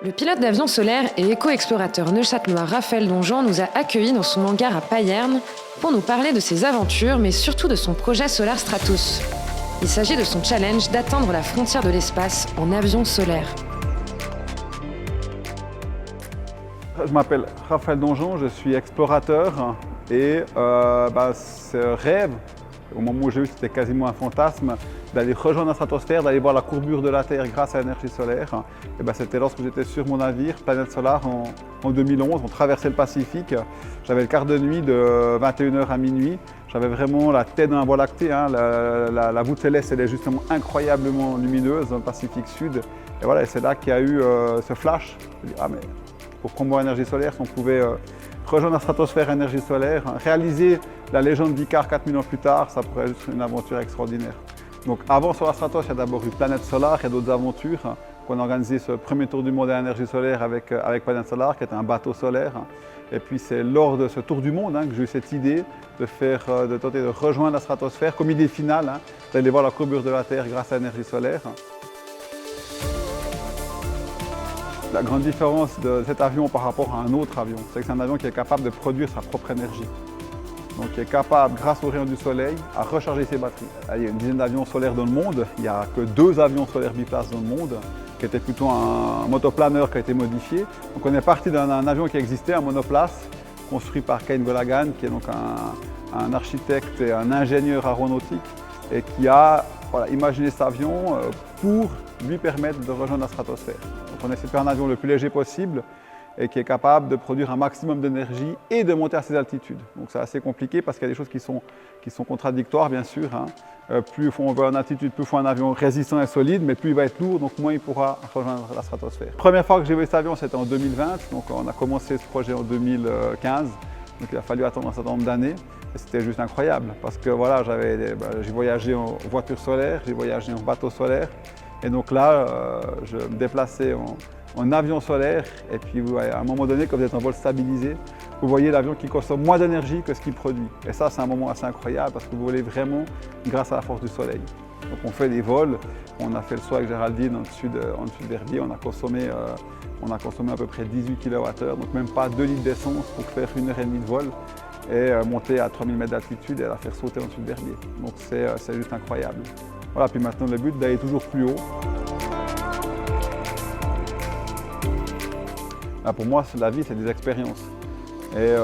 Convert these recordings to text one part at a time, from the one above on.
Le pilote d'avion solaire et éco-explorateur neuchâtelois Raphaël Donjean nous a accueillis dans son hangar à Payerne pour nous parler de ses aventures, mais surtout de son projet Solar Stratos. Il s'agit de son challenge d'atteindre la frontière de l'espace en avion solaire. Je m'appelle Raphaël Donjean, je suis explorateur et ce rêve, au moment où j'ai eu, c'était quasiment un fantasme, d'aller rejoindre la stratosphère, d'aller voir la courbure de la Terre grâce à l'énergie solaire. C'était lorsque j'étais sur mon navire Planète Solar en 2011, on traversait le Pacifique. J'avais le quart de nuit de 21h à minuit. J'avais vraiment la tête dans la Voie lactée. La voûte céleste, elle est justement incroyablement lumineuse dans le Pacifique Sud. Et voilà, c'est là qu'il y a eu ce flash. Je me dis, mais pour promouvoir l'énergie solaire, si on pouvait rejoindre la stratosphère énergie solaire, réaliser la légende d'Icare 4000 ans plus tard, ça pourrait être une aventure extraordinaire. Donc avant Solar Stratos, il y a d'abord eu Planète Solar, il y a d'autres aventures. On a organisé ce premier tour du monde à l'énergie solaire avec Planète Solar, qui est un bateau solaire. Et puis c'est lors de ce tour du monde que j'ai eu cette idée de tenter de rejoindre la stratosphère comme idée finale, d'aller voir la courbure de la Terre grâce à l'énergie solaire. La grande différence de cet avion par rapport à un autre avion, c'est que c'est un avion qui est capable de produire sa propre énergie. Donc qui est capable, grâce aux rayons du soleil, à recharger ses batteries. Il y a une dizaine d'avions solaires dans le monde, il n'y a que 2 avions solaires biplaces dans le monde, qui était plutôt un motoplaneur qui a été modifié. Donc on est parti d'un avion qui existait, un monoplace, construit par Kane Golagan, qui est donc un architecte et un ingénieur aéronautique, et qui a imaginé cet avion pour lui permettre de rejoindre la stratosphère. Donc on essaie de faire un avion le plus léger possible, et qui est capable de produire un maximum d'énergie et de monter à ces altitudes. Donc c'est assez compliqué parce qu'il y a des choses qui sont contradictoires bien sûr. Plus on va en altitude, plus il faut un avion résistant et solide, mais plus il va être lourd, donc moins il pourra rejoindre la stratosphère. La première fois que j'ai vu cet avion, c'était en 2020, donc on a commencé ce projet en 2015, donc il a fallu attendre un certain nombre d'années. Et c'était juste incroyable parce que voilà, j'ai voyagé en voiture solaire, j'ai voyagé en bateau solaire, et donc là, je me déplaçais en avion solaire, et puis à un moment donné, quand vous êtes en vol stabilisé, vous voyez l'avion qui consomme moins d'énergie que ce qu'il produit. Et ça, c'est un moment assez incroyable parce que vous volez vraiment grâce à la force du soleil. Donc on fait des vols, on a fait le saut avec Géraldine en dessus d'Herbiers, on a consommé à peu près 18 kWh, donc même pas 2 litres d'essence pour faire 1h30 de vol et monter à 3000 mètres d'altitude et la faire sauter en dessus d'Herbiers. Donc c'est juste incroyable. Voilà, puis maintenant le but d'aller toujours plus haut. Pour moi, la vie, c'est des expériences. Et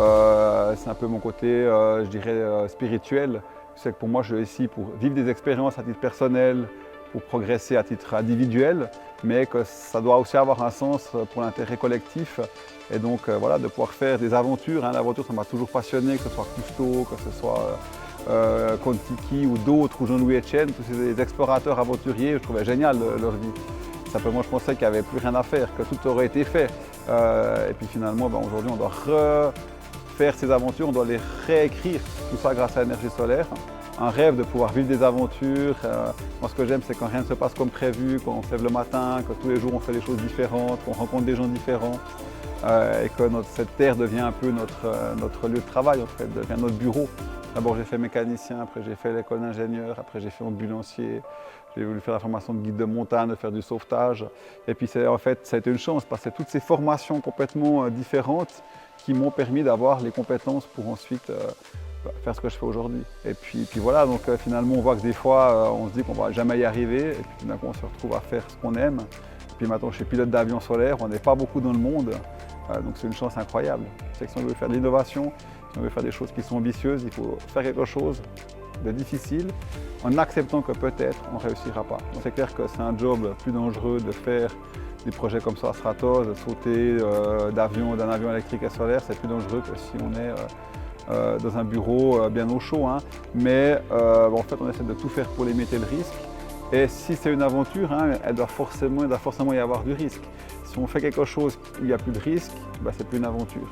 c'est un peu mon côté, je dirais, spirituel. C'est que pour moi, je suis ici pour vivre des expériences à titre personnel, pour progresser à titre individuel, mais que ça doit aussi avoir un sens pour l'intérêt collectif. Et donc, voilà, de pouvoir faire des aventures. L'aventure, ça m'a toujours passionné, que ce soit Cousteau, que ce soit Kon-Tiki ou d'autres, ou Jean-Louis Etienne, tous ces explorateurs aventuriers, je trouvais génial leur vie. Simplement, je pensais qu'il n'y avait plus rien à faire, que tout aurait été fait. Et puis finalement, aujourd'hui, on doit refaire ces aventures, on doit les réécrire, tout ça grâce à l'énergie solaire. Un rêve de pouvoir vivre des aventures. Moi, ce que j'aime, c'est quand rien ne se passe comme prévu, quand on se lève le matin, que tous les jours on fait des choses différentes, qu'on rencontre des gens différents, et que cette terre devient un peu notre lieu de travail, en fait, devient notre bureau. D'abord, j'ai fait mécanicien, après j'ai fait l'école d'ingénieur, après j'ai fait ambulancier. J'ai voulu faire la formation de guide de montagne, de faire du sauvetage. Et puis en fait, ça a été une chance parce que c'est toutes ces formations complètement différentes qui m'ont permis d'avoir les compétences pour ensuite faire ce que je fais aujourd'hui. Et puis voilà, donc finalement on voit que des fois on se dit qu'on ne va jamais y arriver et puis d'un coup on se retrouve à faire ce qu'on aime. Et puis maintenant je suis pilote d'avion solaire, on n'est pas beaucoup dans le monde, donc c'est une chance incroyable. C'est que si on veut faire de l'innovation, si on veut faire des choses qui sont ambitieuses, il faut faire quelque chose de difficile, en acceptant que peut-être on ne réussira pas. C'est clair que c'est un job plus dangereux de faire des projets comme ça à Stratos, de sauter d'un avion électrique et solaire, c'est plus dangereux que si on est dans un bureau bien au chaud. Mais en fait, on essaie de tout faire pour limiter le risque. Et si c'est une aventure, il doit forcément y avoir du risque. Si on fait quelque chose où il n'y a plus de risque, c'est plus une aventure.